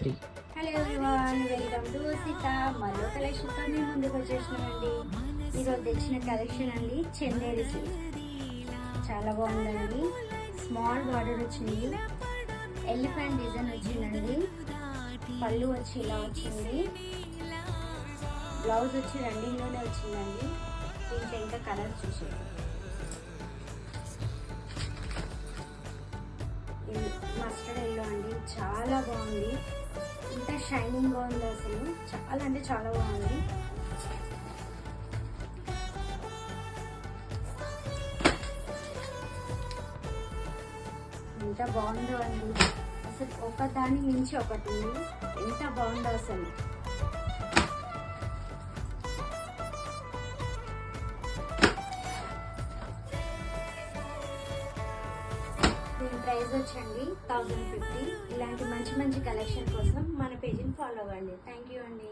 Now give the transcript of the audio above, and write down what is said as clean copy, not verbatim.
3. Hello everyone, welcome to Sita. మరో కలెక్షన్తో మేము ముందుకు వచ్చేసినామండి. ఈరోజు తెచ్చిన కలెక్షన్ అండి చందేరి సిల్క్. చాలా బాగుందండి. స్మాల్ బార్డర్ వచ్చింది, ఎలిఫెంట్ డిజైన్ వచ్చిందండి, పళ్ళు వచ్చి ఇలా వచ్చింది, బ్లౌజ్ వచ్చి రెండింగ్లోనే వచ్చిందండి. దీంట్లో ఇంకా కలర్ చూసేది మస్టర్డ్ ఎల్లో అండి, చాలా బాగుంది. ఇంత షైనింగ్గా ఉంది, అసలు చాలా అంటే చాలా బాగుంది. ఎంత బాగుందో అండి, అసలు ఒకదాని మించి ఒకటి ఎంత బాగుందో అసలు. దీని ప్రైస్ వచ్చండి 1050. ఇలాంటి మంచి మంచి కలెక్షన్ కోసం మన పేజీని ఫాలో అవ్వండి. థ్యాంక్ యూ అండి.